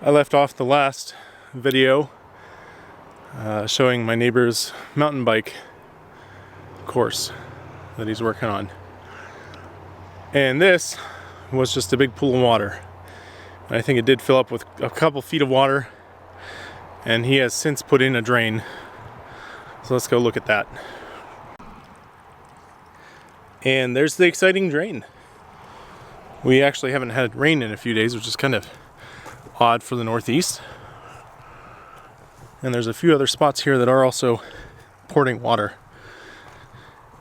I left off the last video showing my neighbor's mountain bike course that he's working on. And this was just a big pool of water. And I think it did fill up with a couple feet of water, and he has since put in a drain. So let's go look at that. And there's the exciting drain. We actually haven't had rain in a few days, which is kind of odd for the Northeast. And there's a few other spots here that are also porting water.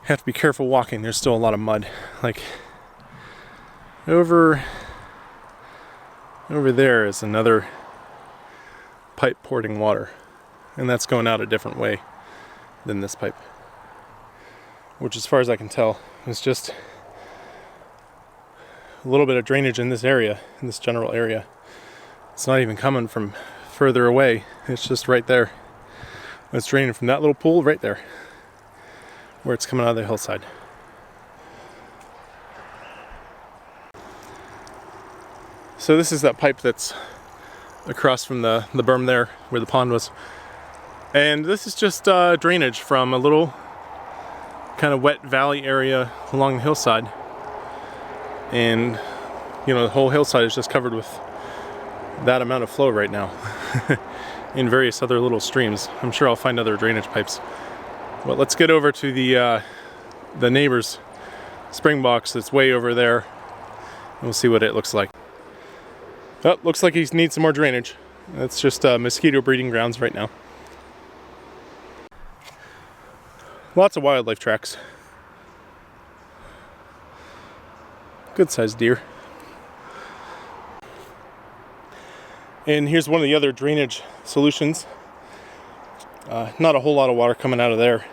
Have to be careful walking. There's still a lot of mud. Like over there is another pipe porting water, and that's going out a different way than this pipe, which as far as I can tell is just a little bit of drainage in this area, in this general area. It's not even coming from further away, it's just right there. It's draining from that little pool right there where it's coming out of the hillside. So this is that pipe that's across from the berm there where the pond was. And this is just drainage from a little kind of wet valley area along the hillside. And you know, the whole hillside is just covered with that amount of flow right now in various other little streams. I'm sure I'll find other drainage pipes. But let's get over to the neighbor's spring box that's way over there, and we'll see what it looks like. Oh, looks like he needs some more drainage. It's just mosquito breeding grounds right now. Lots of wildlife tracks. Good sized deer. And here's one of the other drainage solutions. Not a whole lot of water coming out of there,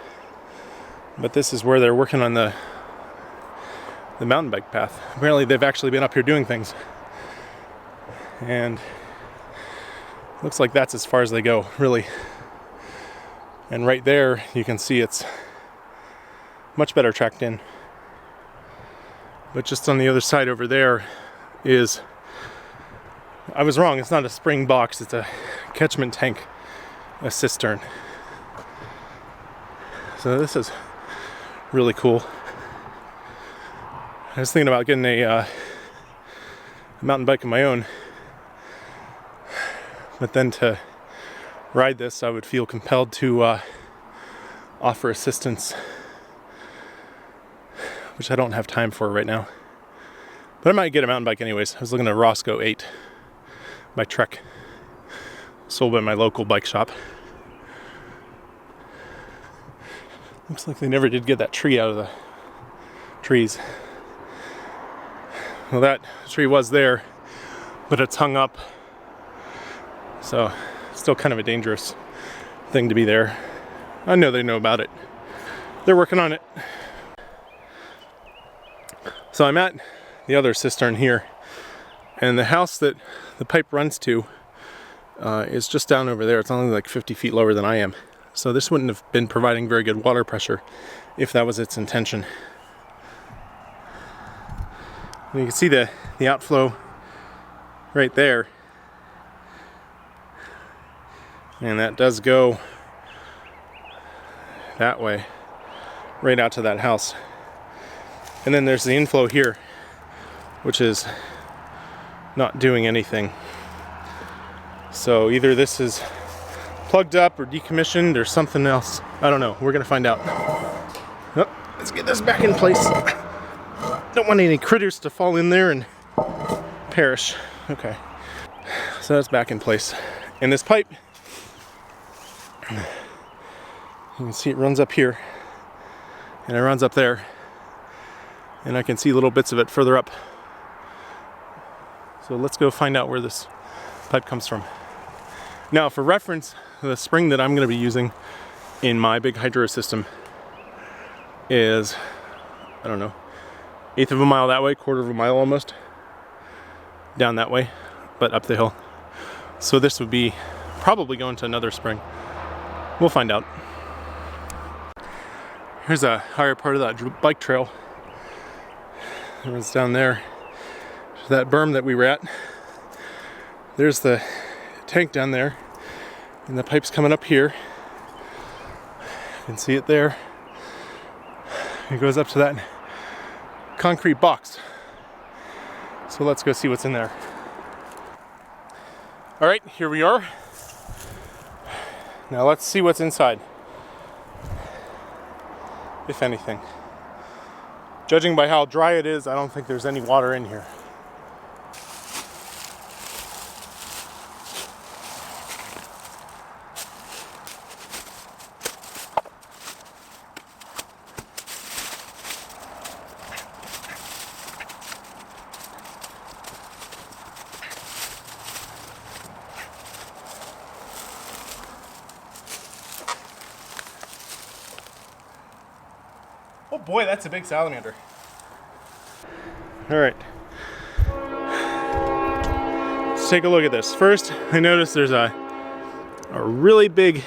but this is where they're working on the mountain bike path. Apparently they've actually been up here doing things. And looks like that's as far as they go, really. And right there you can see it's much better tracked in. But just on the other side over there is, I was wrong, it's not a spring box, it's a catchment tank, a cistern. So this is really cool. I was thinking about getting a mountain bike of my own, but then to ride this I would feel compelled to offer assistance, which I don't have time for right now. But I might get a mountain bike anyways. I was looking at a Roscoe 8 by Trek, sold by my local bike shop. Looks like they never did get that tree out of the trees. Well, that tree was there, but it's hung up. So, still kind of a dangerous thing to be there. I know they know about it. They're working on it. So I'm at the other cistern here, and the house that the pipe runs to is just down over there. It's only like 50 feet lower than I am. So this wouldn't have been providing very good water pressure if that was its intention. And you can see the outflow right there. And that does go that way, right out to that house. And then there's the inflow here, which is not doing anything. So either this is plugged up or decommissioned or something else. I don't know. We're gonna find out. Oh, let's get this back in place. Don't want any critters to fall in there and perish. Okay. So that's back in place. And this pipe, you can see it runs up here and it runs up there, and I can see little bits of it further up. So let's go find out where this pipe comes from. Now, for reference, the spring that I'm going to be using in my big hydro system is, I don't know, 1/8 of a mile that way, 1/4 of a mile almost down that way, but up the hill. So this would be probably going to another spring. We'll find out. Here's a higher part of that bike trail. It was down there. That berm that we were at. There's the tank down there, and the pipe's coming up here. You can see it there. It goes up to that concrete box. So let's go see what's in there. All right, here we are. Now let's see what's inside, if anything. Judging by how dry it is, I don't think there's any water in here. Oh boy, that's a big salamander. All right, let's take a look at this. First, I noticed there's a really big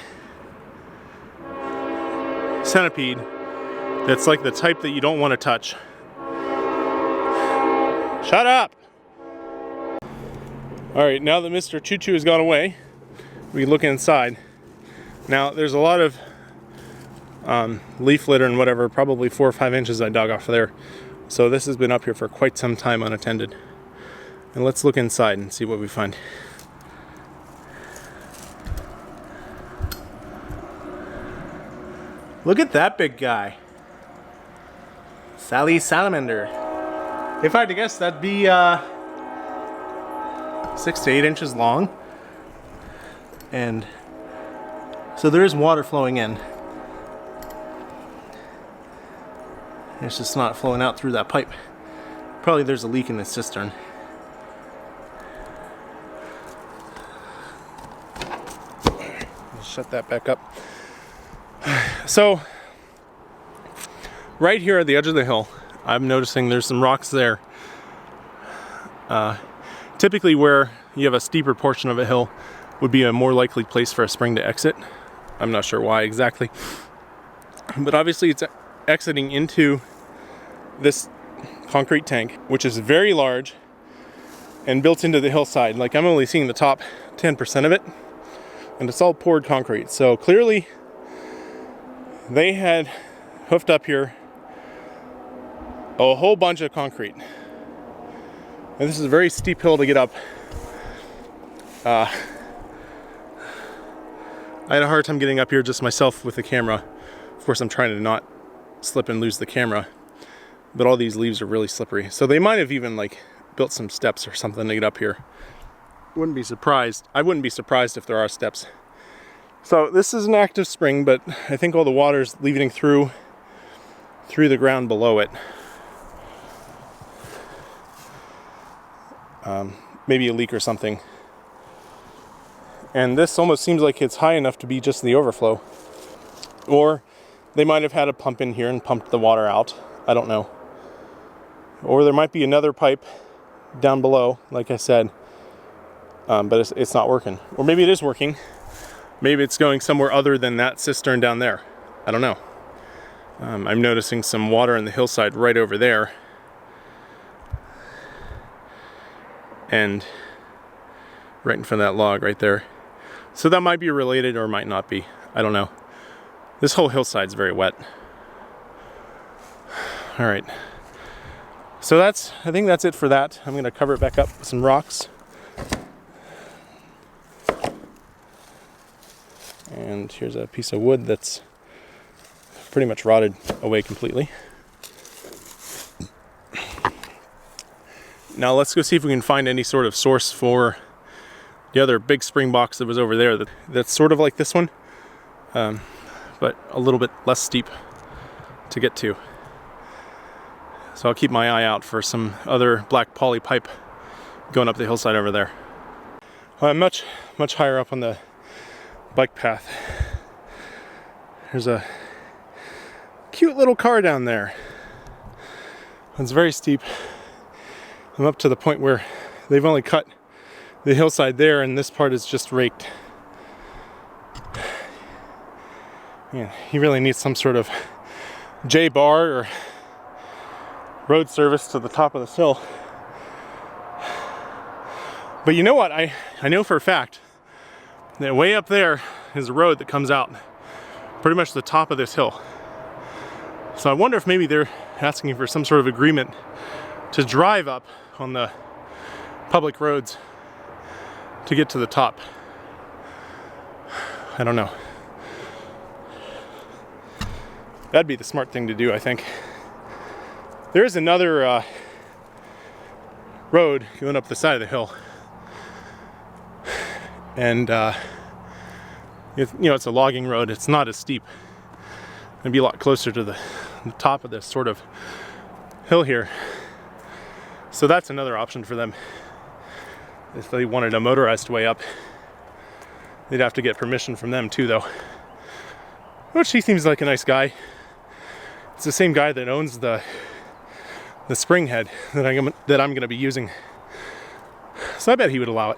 centipede that's like the type that you don't want to touch. Shut up! All right, now that Mr. Choo Choo has gone away, we look inside. Now, there's a lot of leaf litter and whatever, probably 4 or 5 inches I dug off of there. So this has been up here for quite some time unattended. And let's look inside and see what we find. Look at that big guy. Sally salamander. If I had to guess, that'd be 6 to 8 inches long. And so there is water flowing in. It's just not flowing out through that pipe. Probably there's a leak in the cistern. I'll shut that back up. So, right here at the edge of the hill, I'm noticing there's some rocks there. Typically where you have a steeper portion of a hill would be a more likely place for a spring to exit. I'm not sure why exactly. But obviously it's exiting into this concrete tank, which is very large and built into the hillside. Like, I'm only seeing the top 10% of it, and it's all poured concrete. So clearly they had hoofed up here a whole bunch of concrete. And this is a very steep hill to get up. I had a hard time getting up here just myself with the camera. Of course, I'm trying to not slip and lose the camera, but all these leaves are really slippery. So they might have even like built some steps or something to get up here. Wouldn't be surprised. I wouldn't be surprised if there are steps. So this is an active spring, but I think all the water is leaving through the ground below it. Maybe a leak or something. And this almost seems like it's high enough to be just the overflow. Or they might have had a pump in here and pumped the water out. I don't know. Or there might be another pipe down below, like I said, but it's not working. Or maybe it is working. Maybe it's going somewhere other than that cistern down there. I don't know. I'm noticing some water in the hillside right over there. And right in front of that log right there. So that might be related or might not be. I don't know. This whole hillside's very wet. All right. So I think that's it for that. I'm gonna cover it back up with some rocks. And here's a piece of wood that's pretty much rotted away completely. Now let's go see if we can find any sort of source for the other big spring box that was over there. That's sort of like this one, but a little bit less steep to get to. So I'll keep my eye out for some other black poly pipe going up the hillside over there. Well, I'm much higher up on the bike path. There's a cute little car down there. It's very steep. I'm up to the point where they've only cut the hillside there and this part is just raked. Man, he really needs some sort of J-bar or road service to the top of this hill. But you know what? I know for a fact then way up there is a road that comes out pretty much the top of this hill. So I wonder if maybe they're asking for some sort of agreement to drive up on the public roads to get to the top. I don't know. That'd be the smart thing to do, I think. There is another road going up the side of the hill. And it's a logging road. It's not as steep. It'd be a lot closer to the top of this sort of hill here. So that's another option for them. If they wanted a motorized way up, they'd have to get permission from them too, though. Which he seems like a nice guy. It's the same guy that owns the spring head that I'm going to be using. So I bet he would allow it.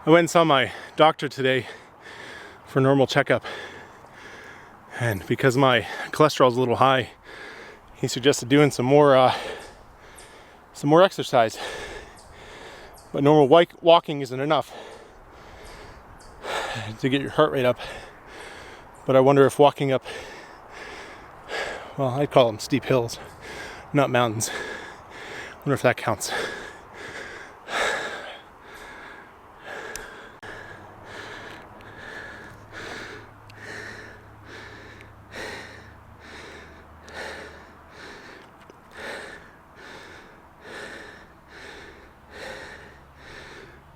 I went and saw my doctor today for a normal checkup, and because my cholesterol is a little high, he suggested doing some more exercise. But normal walking isn't enough to get your heart rate up. But I wonder if walking up, well, I'd call them steep hills, not mountains. I wonder if that counts.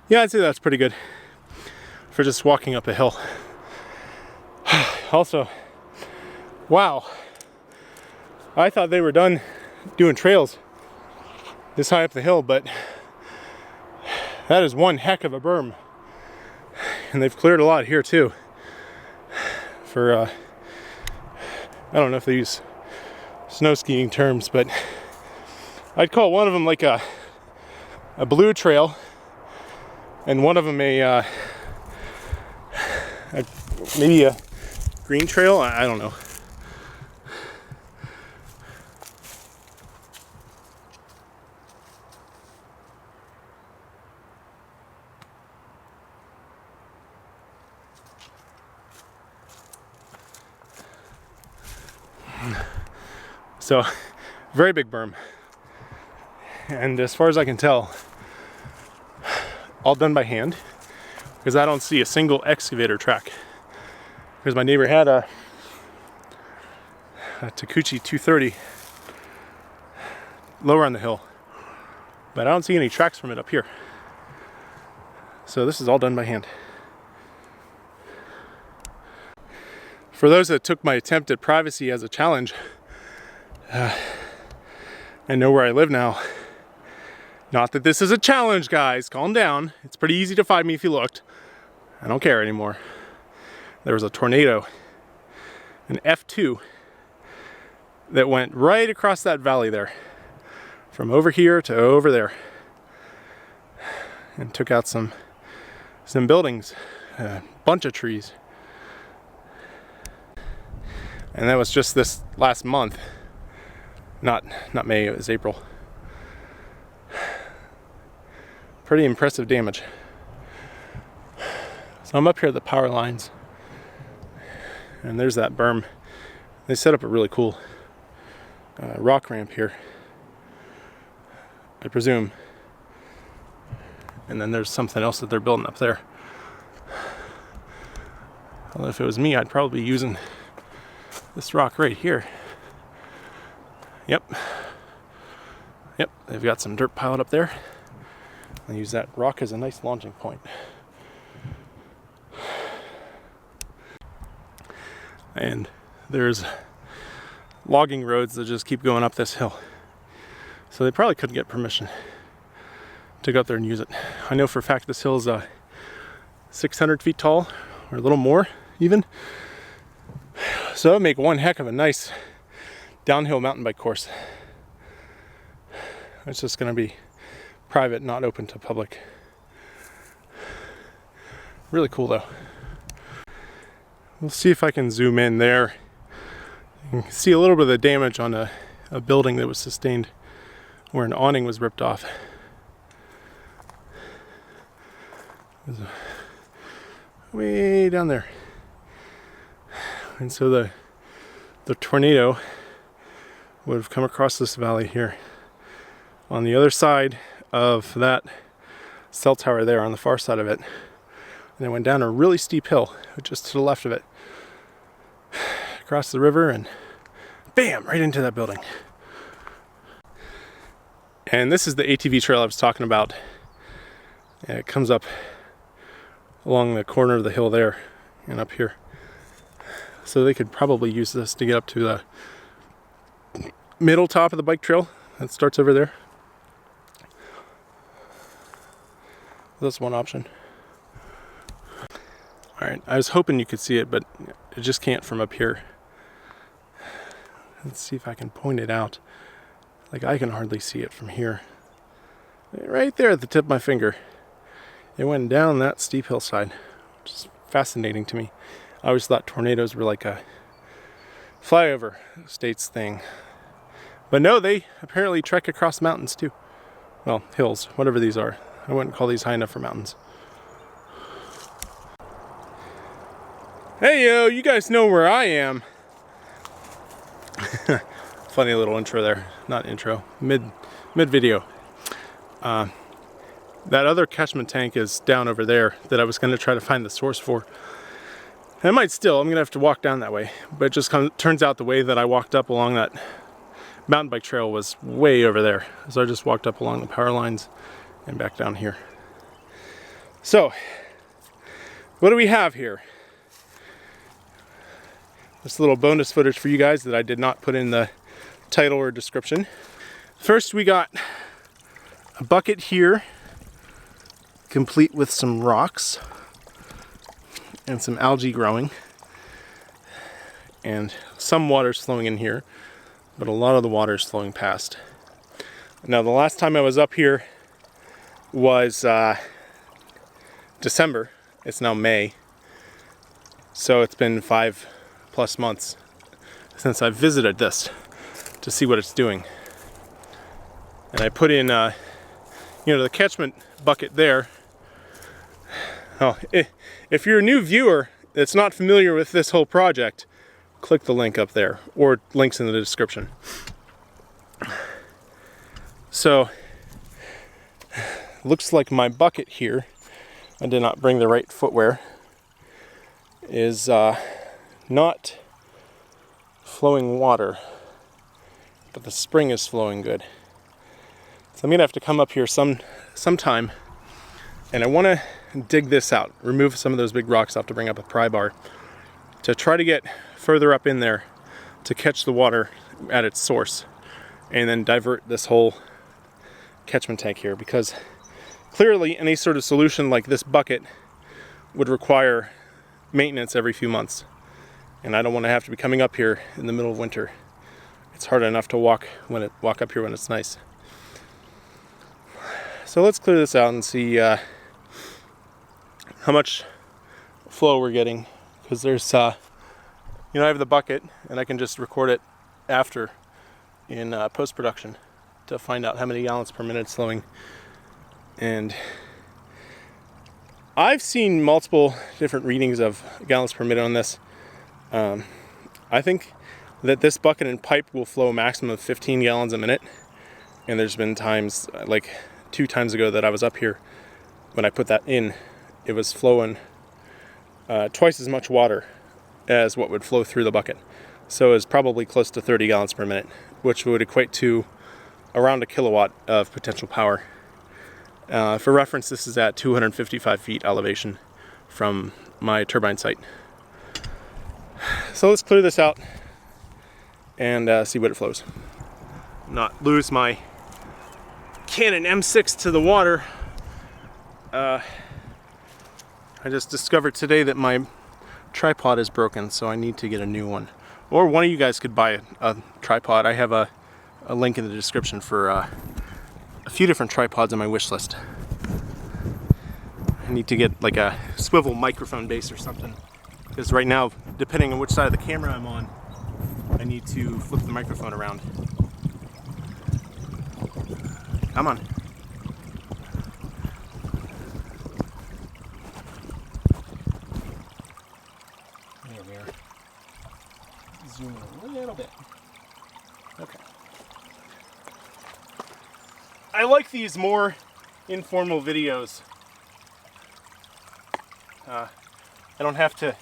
Yeah, I'd say that's pretty good for just walking up a hill. Also, wow, I thought they were done doing trails this high up the hill, but that is one heck of a berm. And they've cleared a lot here too. For, I don't know if they use snow skiing terms, but I'd call one of them like a blue trail, and one of them maybe a green trail. I don't know. So, very big berm, and as far as I can tell, all done by hand, because I don't see a single excavator track. Because my neighbor had a Takeuchi 230 lower on the hill, but I don't see any tracks from it up here. So this is all done by hand. For those that took my attempt at privacy as a challenge, I know where I live now. Not that this is a challenge, guys. Calm down. It's pretty easy to find me if you looked. I don't care anymore. There was a tornado, an F2, that went right across that valley there, from over here to over there, and took out some buildings, a bunch of trees. And that was just this last month. Not May, it was April. Pretty impressive damage. So I'm up here at the power lines, and there's that berm. They set up a really cool rock ramp here, I presume. And then there's something else that they're building up there. Well, if it was me, I'd probably be using this rock right here. Yep, they've got some dirt piled up there. I'll use that rock as a nice launching point. And there's logging roads that just keep going up this hill. So they probably couldn't get permission to go up there and use it. I know for a fact this hill is 600 feet tall, or a little more even. So it would make one heck of a nice downhill mountain bike course. It's just going to be private, not open to public. Really cool though. We'll see if I can zoom in there. You can see a little bit of the damage on a building that was sustained where an awning was ripped off. It was way down there. And so the tornado would have come across this valley here. On the other side of that cell tower there, on the far side of it, and it went down a really steep hill just to the left of it, across the river, and bam, right into that building. And this is the ATV trail I was talking about. And it comes up along the corner of the hill there and up here. So they could probably use this to get up to the middle top of the bike trail that starts over there. That's one option. Alright, I was hoping you could see it, but I just can't from up here. Let's see if I can point it out. Like, I can hardly see it from here. Right there at the tip of my finger. It went down that steep hillside, which is fascinating to me. I always thought tornadoes were like a flyover states thing. But no, they apparently trek across mountains too. Well, hills, whatever these are. I wouldn't call these high enough for mountains. Hey yo, you guys know where I am. Funny little intro there. Not intro, mid video. That other catchment tank is down over there that I was going to try to find the source for. And I might still, I'm going to have to walk down that way. But it just turns out the way that I walked up along that mountain bike trail was way over there. So I just walked up along the power lines and back down here. So, what do we have here? This little bonus footage for you guys that I did not put in the title or description. First, we got a bucket here, complete with some rocks and some algae growing, and some water's flowing in here, but a lot of the water's flowing past. Now, the last time I was up here was December. It's now May, so it's been 5+ months since I visited this to see what it's doing. And I put in, the catchment bucket there. Oh, if you're a new viewer that's not familiar with this whole project, click the link up there, or links in the description. So, looks like my bucket here, I did not bring the right footwear, is not flowing water, but the spring is flowing good. So I'm gonna have to come up here sometime, and I want to dig this out, remove some of those big rocks off to bring up a pry bar, to try to get further up in there to catch the water at its source, and then divert this whole catchment tank here, because clearly any sort of solution like this bucket would require maintenance every few months, and I don't want to have to be coming up here in the middle of winter. It's hard enough to walk up here when it's nice. So let's clear this out and see how much flow we're getting, because there's I have the bucket and I can just record it after in post-production to find out how many gallons per minute it's flowing. And I've seen multiple different readings of gallons per minute on this. I think that this bucket and pipe will flow a maximum of 15 gallons a minute. And there's been times, like 2 times ago that I was up here, when I put that in, it was flowing twice as much water as what would flow through the bucket. So it's probably close to 30 gallons per minute, which would equate to around 1 kilowatt of potential power. For reference, this is at 255 feet elevation from my turbine site. So let's clear this out and see what it flows. Not lose my Canon M6 to the water. I just discovered today that my tripod is broken, so I need to get a new one. Or one of you guys could buy a tripod. I have a link in the description for a few different tripods on my wish list. I need to get like a swivel microphone base or something, because right now, depending on which side of the camera I'm on, I need to flip the microphone around. Come on. There we are. Zoom in a little bit. Okay. I like these more informal videos. I don't have to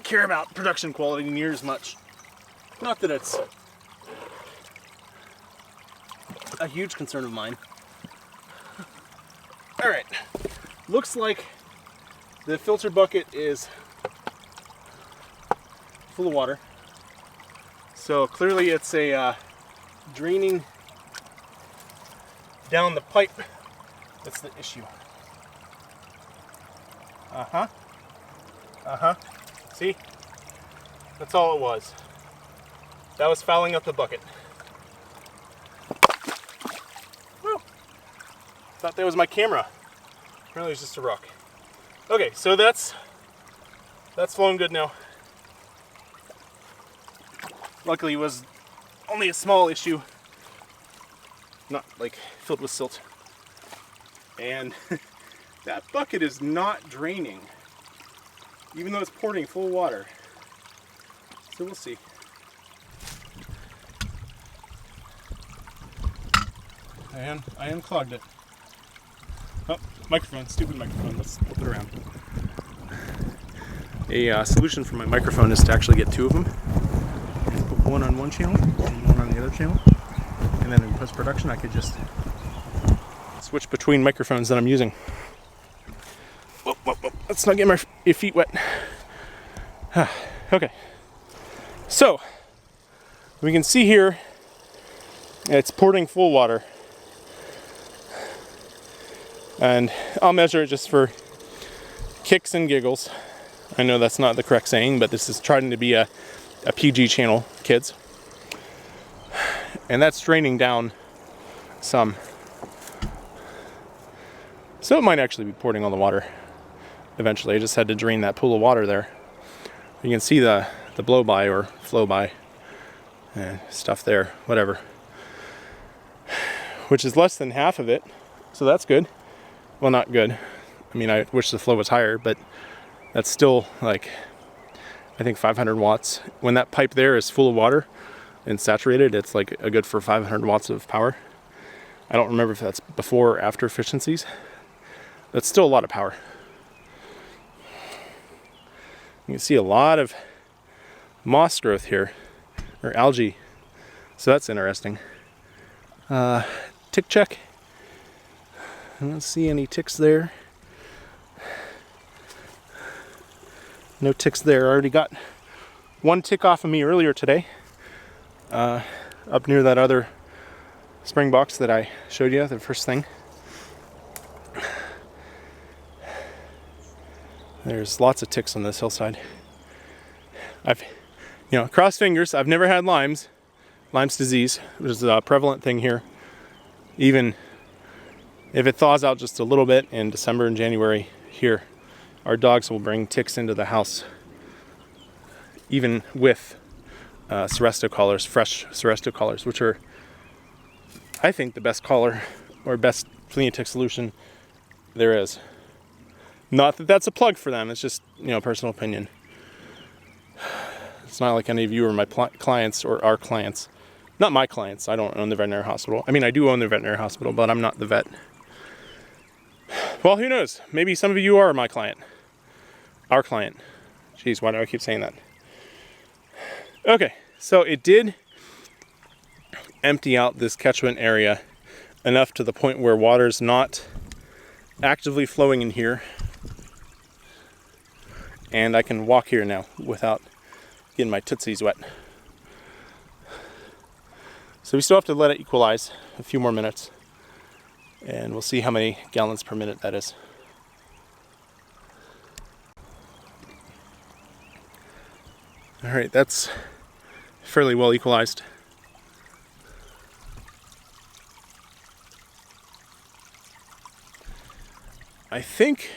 care about production quality near as much. Not that it's a huge concern of mine. All right, looks like the filter bucket is full of water. So clearly it's a draining down the pipe. That's the issue. See? That's all it was. That was fouling up the bucket. Woo. Thought that was my camera. Apparently it's just a rock. Okay, so that's flowing good now. Luckily it was only a small issue. Not like filled with silt. And that bucket is not draining, even though it's pouring full of water. So we'll see. I unclogged it. Oh, microphone, stupid microphone. Let's flip it around. A solution for my microphone is to actually get two of them. Put one on one channel and one on the other channel. And then in post-production I could just switch between microphones that I'm using. Whoa, whoa, whoa. Let's not get my feet wet. Okay. So, we can see here it's pouring full water. And I'll measure it just for kicks and giggles. I know that's not the correct saying, but this is trying to be a PG channel, kids. And that's draining down some. So it might actually be pouring all the water eventually. I just had to drain that pool of water there. You can see the blow by or flow by and stuff there, whatever. Which is less than half of it, so that's good. Well, not good. I mean, I wish the flow was higher, but that's still like, I think 500 watts. When that pipe there is full of water and saturated, it's like a good for 500 watts of power. I don't remember if that's before or after efficiencies. That's still a lot of power. You can see a lot of moss growth here, or algae. So that's interesting. Tick check. I don't see any ticks there. No ticks there. I already got one tick off of me earlier today. Up near that other spring box that I showed you, the first thing. There's lots of ticks on this hillside. Cross fingers, I've never had Lyme's disease, which is a prevalent thing here. Even if it thaws out just a little bit in December and January here, our dogs will bring ticks into the house, even with Seresto collars, fresh Seresto collars, which are, I think, the best collar or best flea and tick solution there is. Not that that's a plug for them, it's just, personal opinion. It's not like any of you are my clients or our clients. Not my clients, I don't own the veterinary hospital. I mean, I do own the veterinary hospital, but I'm not the vet. Well, who knows? Maybe some of you are my client. Our client. Jeez, why do I keep saying that? Okay, so it did empty out this catchment area enough to the point where water's not actively flowing in here. And I can walk here now without getting my tootsies wet. So we still have to let it equalize a few more minutes. And we'll see how many gallons per minute that is. All right, that's fairly well equalized. I think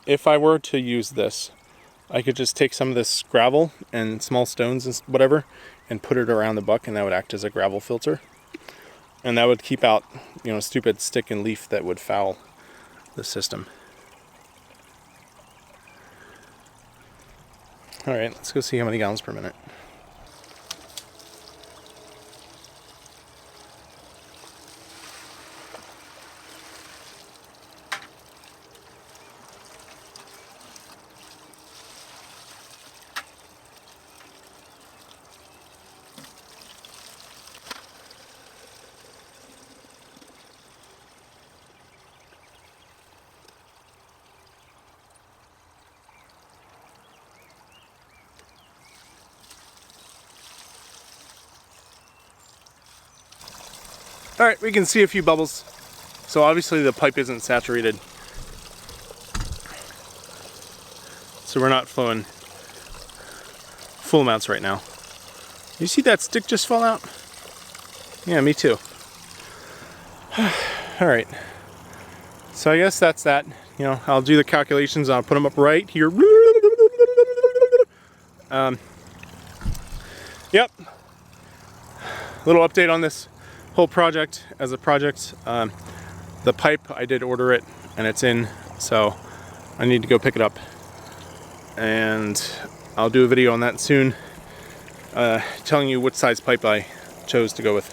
if I were to use this, I could just take some of this gravel and small stones and whatever and put it around the buck, and that would act as a gravel filter. And that would keep out, you know, stupid stick and leaf that would foul the system. All right, let's go see how many gallons per minute. All right, we can see a few bubbles. So obviously the pipe isn't saturated. So we're not flowing full amounts right now. You see that stick just fall out? Yeah, me too. All right. So I guess that's that. You know, I'll do the calculations. I'll put them up right here. Yep. Little update on this whole project. As a project, the pipe, I did order it and it's in, so I need to go pick it up, and I'll do a video on that soon, telling you what size pipe I chose to go with.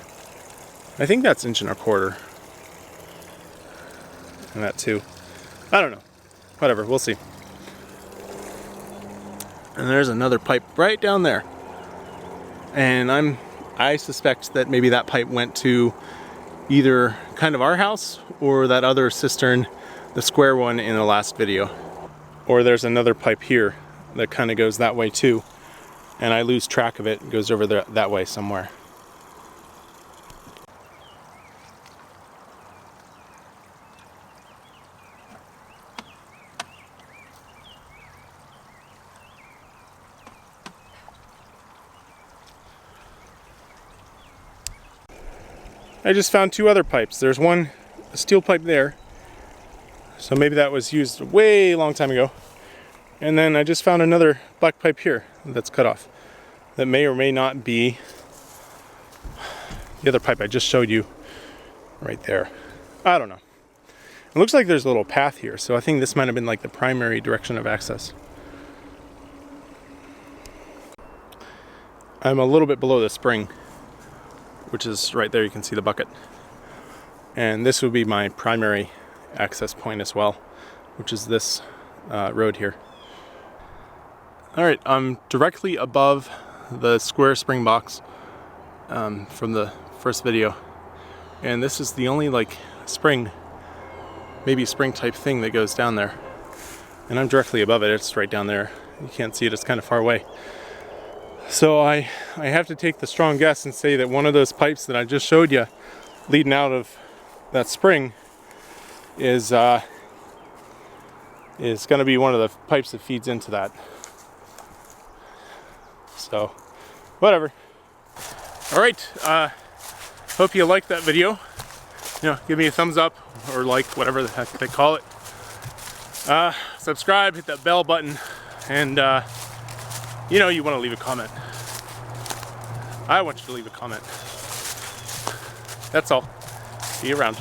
I think that's 1.25 inch, and that too. I don't know, whatever, we'll see. And there's another pipe right down there, and I suspect that maybe that pipe went to either kind of our house or that other cistern, the square one in the last video. Or there's another pipe here that kind of goes that way too, and I lose track of it. It goes over there, that way somewhere. I just found two other pipes. There's one, a steel pipe there, so maybe that was used way long time ago. And then I just found another black pipe here that's cut off. That may or may not be the other pipe I just showed you right there. I don't know. It looks like there's a little path here, so I think this might have been like the primary direction of access. I'm a little bit below the spring, which is right there. You can see the bucket. And this would be my primary access point as well, which is this road here. All right, I'm directly above the square spring box from the first video. And this is the only like spring, maybe spring type thing that goes down there. And I'm directly above it. It's right down there. You can't see it, it's kind of far away. So I have to take the strong guess and say that one of those pipes that I just showed you leading out of that spring is going to be one of the pipes that feeds into that. So, whatever. All right, hope you liked that video. You know, give me a thumbs up or like, whatever the heck they call it. Subscribe, hit that bell button, and you know, you want to leave a comment. I want you to leave a comment. That's all. See you around.